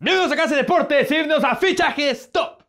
Bienvenidos a Casa de Deportes y bienvenidos a Fichajes Top.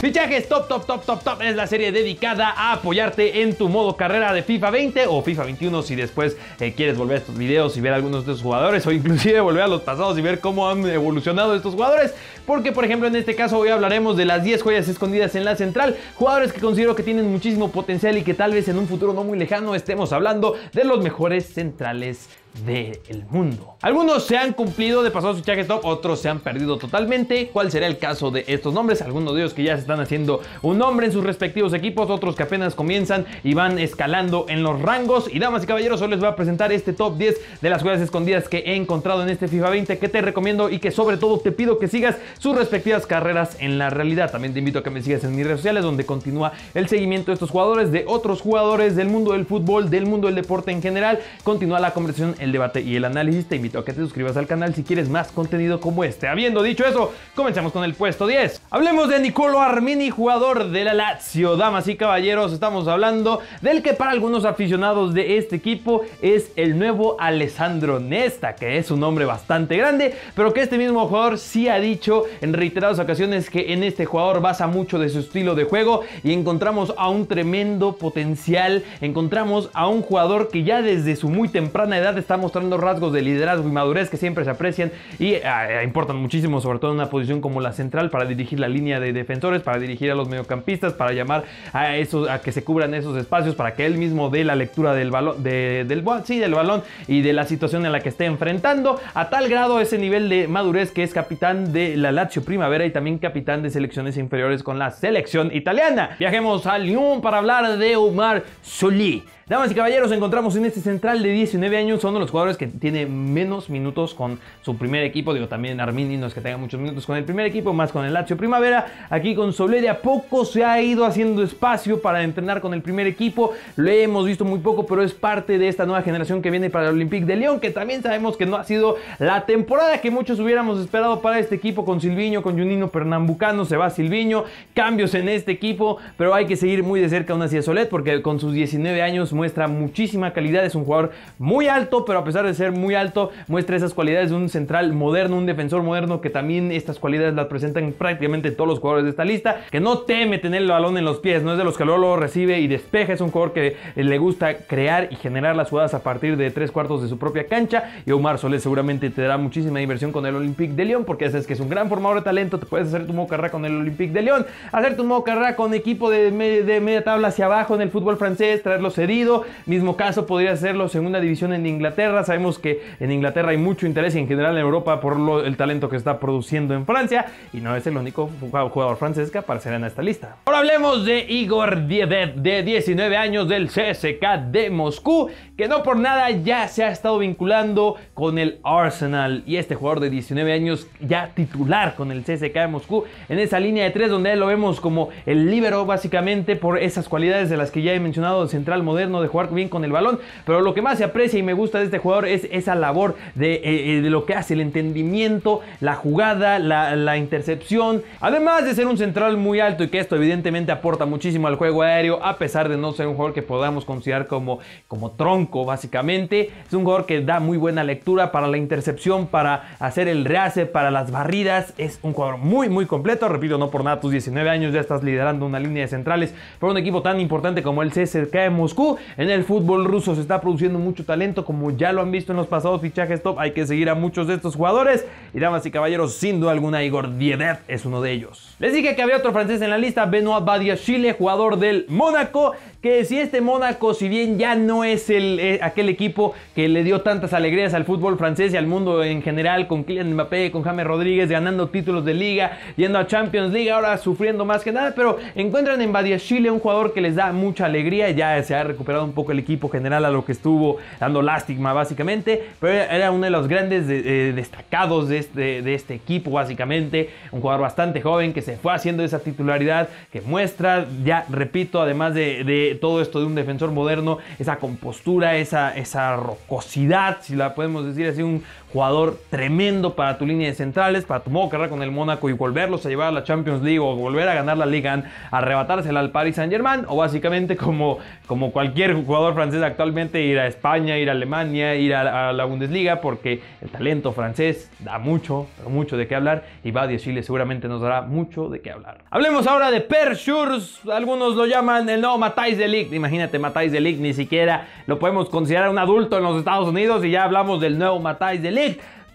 Fichajes Top es la serie dedicada a apoyarte en tu modo carrera de FIFA 20 o FIFA 21 si después quieres volver a estos videos y ver a algunos de estos jugadores o inclusive volver a los pasados y ver cómo han evolucionado estos jugadores, porque por ejemplo en este caso hoy hablaremos de las 10 joyas escondidas en la central, jugadores que considero que tienen muchísimo potencial y que tal vez en un futuro no muy lejano estemos hablando de los mejores centrales del mundo. Algunos se han cumplido de pasados fichajes top, otros se han perdido totalmente. ¿Cuál será el caso de estos nombres? Algunos de ellos que ya se están haciendo un nombre en sus respectivos equipos, otros que apenas comienzan y van escalando en los rangos. Y damas y caballeros, hoy les voy a presentar este top 10 de las joyas escondidas que he encontrado en este FIFA 20, que te recomiendo y que sobre todo te pido que sigas sus respectivas carreras en la realidad. También te invito a que me sigas en mis redes sociales, donde continúa el seguimiento de estos jugadores, de otros jugadores del mundo del fútbol, del mundo del deporte en general. Continúa la conversación, el debate y el análisis. Te invito a que te suscribas al canal si quieres más contenido como este. Habiendo dicho eso, comenzamos con el puesto 10. Hablemos de Niccolò Armini, jugador de la Lazio. Damas y caballeros, estamos hablando del que para algunos aficionados de este equipo es el nuevo Alessandro Nesta, que es un nombre bastante grande, pero que este mismo jugador sí ha dicho en reiteradas ocasiones que en este jugador basa mucho de su estilo de juego y encontramos a un tremendo potencial. Encontramos a un jugador que ya desde su muy temprana edad está mostrando rasgos de liderazgo y madurez que siempre se aprecian y importan muchísimo, sobre todo en una posición como la central, para dirigir la línea de defensores, para dirigir a los mediocampistas, para llamar a que se cubran esos espacios, para que él mismo dé la lectura del balón, del balón y de la situación en la que esté enfrentando, a tal grado ese nivel de madurez que es capitán de la Lazio Primavera y también capitán de selecciones inferiores con la selección italiana. Viajemos a Lyon para hablar de Oumar Solly. Damas y caballeros, encontramos en este central de 19 años, son uno de los jugadores que tiene menos minutos con su primer equipo. Digo, también Armini no es que tenga muchos minutos con el primer equipo, más con el Lazio Primavera. Aquí con Solé de a poco se ha ido haciendo espacio para entrenar con el primer equipo. Lo hemos visto muy poco, pero es parte de esta nueva generación que viene para el Olympique de Lyon, que también sabemos que no ha sido la temporada que muchos hubiéramos esperado para este equipo con Silvinho, con Juninho Pernambucano. Se va Silvinho, cambios en este equipo, pero hay que seguir muy de cerca aún así a Solé, porque con sus 19 años muestra muchísima calidad. Es un jugador muy alto, pero a pesar de ser muy alto, muestra esas cualidades de un central moderno, un defensor moderno, que también estas cualidades las presentan prácticamente todos los jugadores de esta lista, que no teme tener el balón en los pies, no es de los que luego lo recibe y despeja. Es un jugador que le gusta crear y generar las jugadas a partir de 3/4 de su propia cancha, y Oumar Solé seguramente te dará muchísima diversión con el Olympique de Lyon, porque sabes que es un gran formador de talento. Te puedes hacer tu modo carrera con el Olympique de Lyon, hacer tu modo carrera con equipo de media tabla hacia abajo en el fútbol francés, traerlo cedido. Mismo caso podría hacerlo segunda división en Inglaterra. Sabemos que en Inglaterra hay mucho interés y en general en Europa por el talento que está produciendo en Francia, y no es el único jugador francés que aparecerá en esta lista. Ahora hablemos de Igor Diedev, de 19 años, del CSKA de Moscú, que no por nada ya se ha estado vinculando con el Arsenal, y este jugador de 19 años ya titular con el CSKA de Moscú en esa línea de 3, donde lo vemos como el líbero básicamente por esas cualidades de las que ya he mencionado, el central moderno, de jugar bien con el balón, pero lo que más se aprecia y me gusta de este jugador es esa labor de lo que hace, el entendimiento, la jugada, la intercepción, además de ser un central muy alto, y que esto evidentemente aporta muchísimo al juego aéreo, a pesar de no ser un jugador que podamos considerar como tronco básicamente. Es un jugador que da muy buena lectura para la intercepción, para hacer el rehace, para las barridas. Es un jugador muy completo. Repito, no por nada a tus 19 años ya estás liderando una línea de centrales para un equipo tan importante como el CSKA de Moscú. En el fútbol ruso se está produciendo mucho talento, como ya lo han visto en los pasados fichajes top. Hay que seguir a muchos de estos jugadores, y damas y caballeros, sin duda alguna Igor Diedev es uno de ellos. Les dije que había otro francés en la lista, Benoît Badiashile, jugador del Mónaco, que si este Mónaco, si bien ya no es aquel equipo que le dio tantas alegrías al fútbol francés y al mundo en general, con Kylian Mbappé, con James Rodríguez ganando títulos de liga, yendo a Champions League, ahora sufriendo más que nada, pero encuentran en Badiashile un jugador que les da mucha alegría. Ya se ha recuperado un poco el equipo general a lo que estuvo dando lástima paradigma básicamente, pero era uno de los grandes destacados de este equipo básicamente, un jugador bastante joven que se fue haciendo esa titularidad, que muestra, ya repito, además de todo esto de un defensor moderno, esa compostura, esa rocosidad, si la podemos decir así, un jugador tremendo para tu línea de centrales, para tu modo carrera con el Mónaco y volverlos a llevar a la Champions League o volver a ganar la Liga 1, arrebatársela al Paris Saint-Germain, o básicamente como cualquier jugador francés actualmente, ir a España, ir a Alemania, ir a la Bundesliga, porque el talento francés da mucho, pero mucho de qué hablar, y Badiashile seguramente nos dará mucho de qué hablar. Hablemos ahora de Per Schuurs, algunos lo llaman el nuevo Matthijs de Ligt. Imagínate, Matthijs de Ligt ni siquiera lo podemos considerar un adulto en los Estados Unidos y ya hablamos del nuevo Matthijs de Ligt.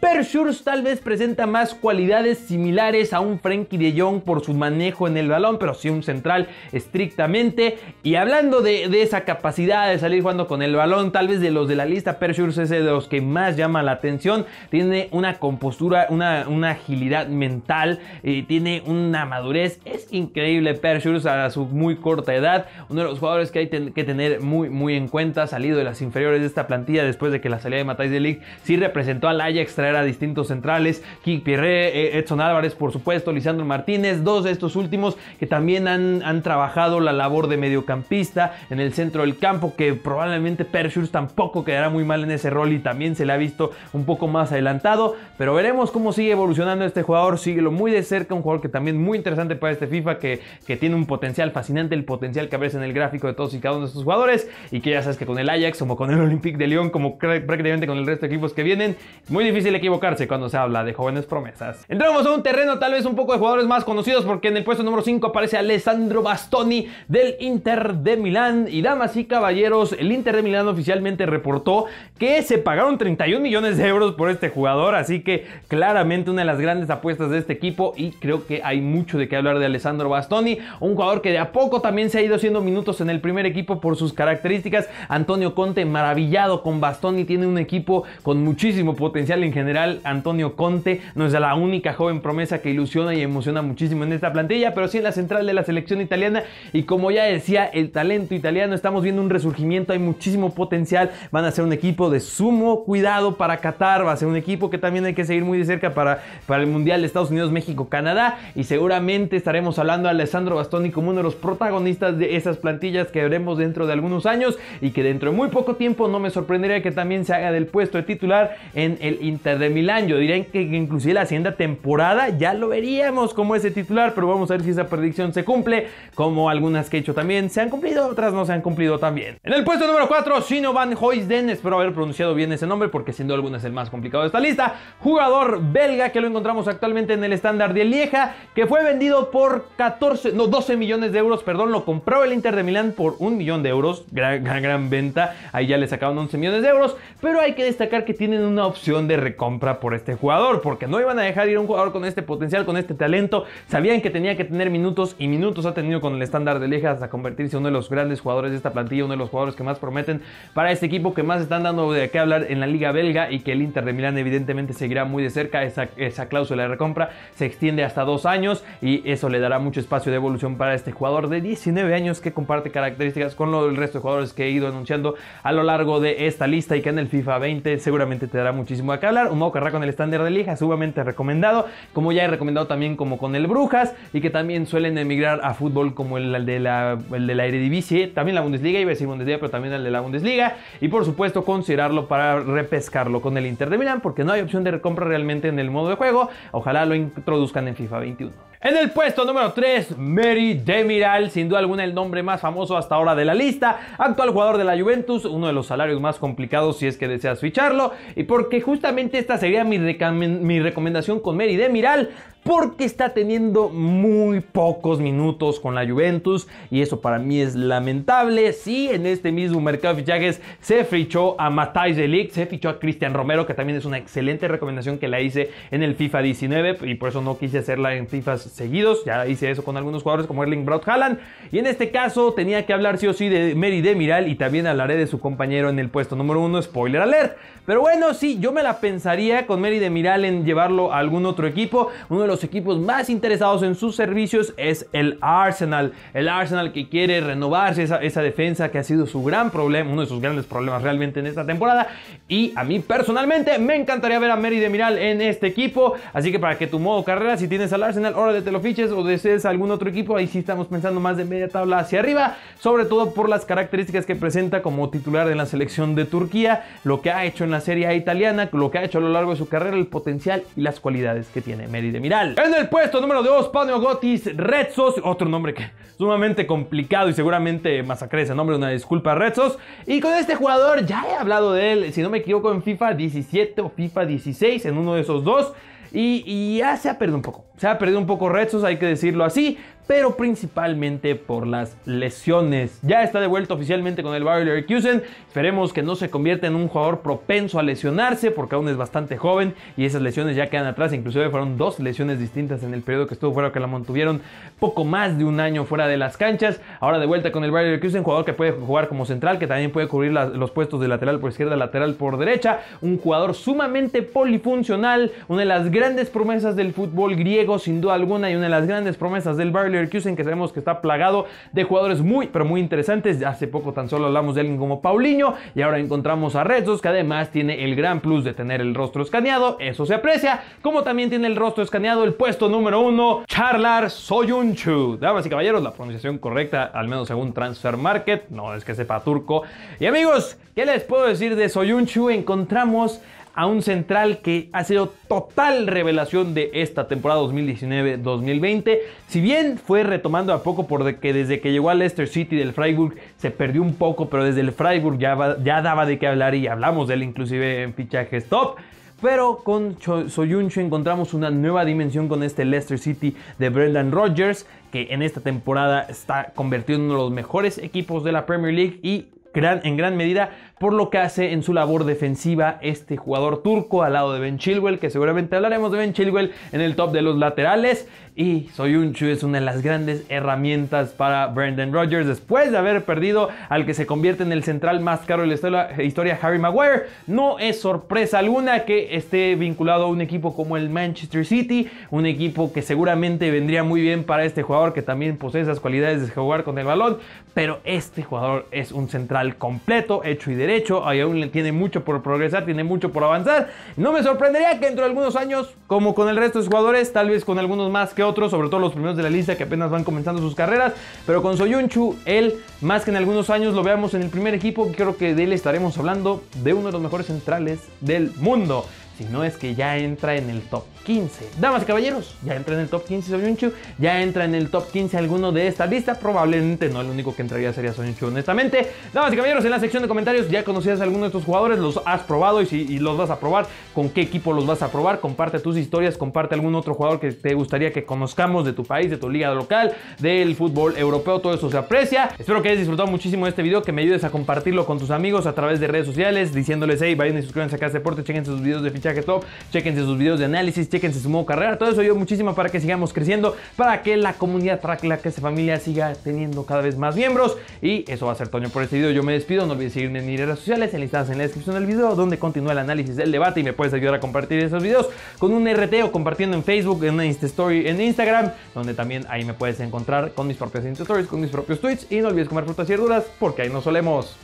Per Schuurs tal vez presenta más cualidades similares a un Frenkie de Jong por su manejo en el balón, pero sí un central estrictamente. Y hablando de esa capacidad de salir jugando con el balón, tal vez de los de la lista, Per Schuurs es de los que más llama la atención. Tiene una compostura, una agilidad mental, tiene una madurez. Es increíble Per Schuurs a su muy corta edad. Uno de los jugadores que hay que tener muy en cuenta, salido de las inferiores de esta plantilla después de que la salida de Matthijs de Ligt sí representó al Ajax traer a distintos centrales, Kik Pierre, Edson Álvarez, por supuesto, Lisandro Martínez, dos de estos últimos que también han trabajado la labor de mediocampista en el centro del campo, que probablemente Per Schuurs tampoco quedará muy mal en ese rol y también se le ha visto un poco más adelantado, pero veremos cómo sigue evolucionando este jugador. Síguelo muy de cerca, un jugador que también muy interesante para este FIFA, que tiene un potencial fascinante, el potencial que aparece en el gráfico de todos y cada uno de estos jugadores, y que ya sabes que con el Ajax, como con el Olympique de Lyon, como prácticamente con el resto de equipos que vienen, muy difícil equivocarse cuando se habla de jóvenes promesas. Entramos a un terreno tal vez un poco de jugadores más conocidos, porque en el puesto número 5 aparece Alessandro Bastoni del Inter de Milán. Y damas y caballeros, el Inter de Milán oficialmente reportó que se pagaron 31 millones de euros por este jugador, así que claramente una de las grandes apuestas de este equipo, y creo que hay mucho de qué hablar de Alessandro Bastoni, un jugador que de a poco también se ha ido haciendo minutos en el primer equipo por sus características. Antonio Conte maravillado con Bastoni, tiene un equipo con muchísimo potencial en general. Antonio Conte no es la única joven promesa que ilusiona y emociona muchísimo en esta plantilla, pero sí en la central de la selección italiana, y como ya decía, el talento italiano, estamos viendo un resurgimiento, hay muchísimo potencial, van a ser un equipo de sumo cuidado para Qatar, va a ser un equipo que también hay que seguir muy de cerca para el Mundial de Estados Unidos, México, Canadá, y seguramente estaremos hablando de Alessandro Bastoni como uno de los protagonistas de esas plantillas que veremos dentro de algunos años, y que dentro de muy poco tiempo no me sorprendería que también se haga del puesto de titular en el Inter de Milán. Yo diría que inclusive la siguiente temporada ya lo veríamos como ese titular, pero vamos a ver si esa predicción se cumple, como algunas que he hecho también se han cumplido, otras no se han cumplido también. En el puesto número 4, Sino Van Huijsen, espero haber pronunciado bien ese nombre porque siendo alguno es el más complicado de esta lista, jugador belga que lo encontramos actualmente en el Standard de Lieja, que fue vendido por 12 millones de euros, perdón, lo compró el Inter de Milán por 1 millón de euros, gran venta, ahí ya le sacaron 11 millones de euros, pero hay que destacar que tienen una opción de recompra por este jugador, porque no iban a dejar ir a un jugador con este potencial, con este talento. Sabían que tenía que tener minutos, y minutos ha tenido con el Standard de Lieja hasta convertirse en uno de los grandes jugadores de esta plantilla, uno de los jugadores que más prometen para este equipo, que más están dando de qué hablar en la liga belga, y que el Inter de Milán evidentemente seguirá muy de cerca. Esa cláusula de recompra se extiende hasta 2 años y eso le dará mucho espacio de evolución para este jugador de 19 años que comparte características con el resto de jugadores que he ido anunciando a lo largo de esta lista, y que en el FIFA 20 seguramente te dará muchísimo de qué hablar. Un modo carrera con el Standard de Lieja, sumamente recomendado, como ya he recomendado también como con el Brujas, y que también suelen emigrar a fútbol como el de la Eredivisie, también la Bundesliga, iba a decir Bundesliga, pero también el de la Bundesliga, y por supuesto considerarlo para repescarlo con el Inter de Milán, porque no hay opción de recompra realmente en el modo de juego. Ojalá lo introduzcan en FIFA 21. En el puesto número 3, Merih Demiral, sin duda alguna el nombre más famoso hasta ahora de la lista, actual jugador de la Juventus, uno de los salarios más complicados si es que deseas ficharlo, y porque justamente esta sería mi recomendación con Merih Demiral, porque está teniendo muy pocos minutos con la Juventus, y eso para mí es lamentable. Sí, en este mismo mercado de fichajes se fichó a Matthijs de Ligt, se fichó a Cristian Romero, que también es una excelente recomendación que la hice en el FIFA 19, y por eso no quise hacerla en FIFAs seguidos. Ya hice eso con algunos jugadores como Erling Braut Haaland, y en este caso tenía que hablar sí o sí de Merih Demiral, y también hablaré de su compañero en el puesto número 1, spoiler alert. Pero bueno, sí, yo me la pensaría con Merih Demiral en llevarlo a algún otro equipo, uno de los equipos más interesados en sus servicios es el Arsenal. El Arsenal que quiere renovarse esa defensa que ha sido su gran problema, uno de sus grandes problemas realmente en esta temporada. Y a mí personalmente me encantaría ver a Merih Demiral en este equipo. Así que para que tu modo carrera, si tienes al Arsenal, órale, te lo fiches, o desees algún otro equipo, ahí sí estamos pensando más de media tabla hacia arriba, sobre todo por las características que presenta como titular en la selección de Turquía, lo que ha hecho en la Serie A italiana, lo que ha hecho a lo largo de su carrera, el potencial y las cualidades que tiene Merih Demiral. En el puesto número 2, Panathinaikos Retsos, otro nombre que es sumamente complicado y seguramente masacré ese nombre, una disculpa, Retsos. Y con este jugador ya he hablado de él, si no me equivoco, en FIFA 17 o FIFA 16, en uno de esos dos. Y ya se ha perdido un poco. Se ha perdido un poco Retsos, hay que decirlo así, pero principalmente por las lesiones. Ya está de vuelta oficialmente con el Bayer Leverkusen. Esperemos que no se convierta en un jugador propenso a lesionarse, porque aún es bastante joven y esas lesiones ya quedan atrás. Inclusive fueron 2 lesiones distintas en el periodo que estuvo fuera, que la mantuvieron poco más de un año fuera de las canchas. Ahora de vuelta con el Bayer Leverkusen, jugador que puede jugar como central, que también puede cubrir los puestos de lateral por izquierda, lateral por derecha. Un jugador sumamente polifuncional, una de las grandes promesas del fútbol griego sin duda alguna, y una de las grandes promesas del Bayer Leverkusen, que sabemos que está plagado de jugadores muy pero muy interesantes. Hace poco tan solo hablamos de alguien como Paulinho, y ahora encontramos a Retsos, que además tiene el gran plus de tener el rostro escaneado, eso se aprecia, como también tiene el rostro escaneado el puesto número 1, Çağlar Söyüncü. Damas y caballeros, la pronunciación correcta, al menos según Transfer Market, no es que sepa turco. Y amigos, ¿qué les puedo decir de Söyüncü? Encontramos a un central que ha sido total revelación de esta temporada 2019-2020. Si bien fue retomando a poco porque desde que llegó al Leicester City del Freiburg se perdió un poco, pero desde el Freiburg ya daba de qué hablar y hablamos de él inclusive en fichajes top. Pero con Söyüncü encontramos una nueva dimensión con este Leicester City de Brendan Rodgers, que en esta temporada está convertido en uno de los mejores equipos de la Premier League y en gran medida por lo que hace en su labor defensiva este jugador turco al lado de Ben Chilwell, que seguramente hablaremos de Ben Chilwell en el top de los laterales. Y Söyüncü es una de las grandes herramientas para Brendan Rodgers después de haber perdido al que se convierte en el central más caro de la historia, Harry Maguire. No es sorpresa alguna que esté vinculado a un equipo como el Manchester City, un equipo que seguramente vendría muy bien para este jugador, que también posee esas cualidades de jugar con el balón. Pero este jugador es un central completo, hecho y derecho, y aún tiene mucho por progresar, tiene mucho por avanzar. No me sorprendería que dentro de algunos años, como con el resto de jugadores, tal vez con algunos más que otros, sobre todo los primeros de la lista que apenas van comenzando sus carreras, pero con Söyüncü, él, más que en algunos años lo veamos en el primer equipo, creo que de él estaremos hablando de uno de los mejores centrales del mundo. Si no es que ya entra en el top 15. Damas y caballeros, ya entra en el top 15 Söyüncü, ya entra en el top 15 alguno de esta lista. Probablemente no, el único que entraría sería Söyüncü, honestamente. Damas y caballeros, en la sección de comentarios, ¿ya conocías a alguno de estos jugadores? ¿Los has probado? Y si los vas a probar, ¿con qué equipo los vas a probar? Comparte tus historias, comparte algún otro jugador que te gustaría que conozcamos de tu país, de tu liga local, del fútbol europeo, todo eso se aprecia. Espero que hayas disfrutado muchísimo de este video, que me ayudes a compartirlo con tus amigos a través de redes sociales, diciéndoles, hey, vayan y suscríbanse acá a este deporte, chequen sus videos de fichaje top, chequense sus videos de análisis, chequense su modo carrera, todo eso ayuda muchísimo para que sigamos creciendo, para que la comunidad, para que esta familia siga teniendo cada vez más miembros. Y eso va a ser todo por este video. Yo me despido, no olvides seguirme en mis redes sociales, enlistadas en la descripción del video, donde continúa el análisis del debate, y me puedes ayudar a compartir esos videos con un RT o compartiendo en Facebook, en una Insta Story, en Instagram, donde también ahí me puedes encontrar con mis propias Insta Stories, con mis propios tweets. Y no olvides comer frutas y verduras, porque ahí nos solemos.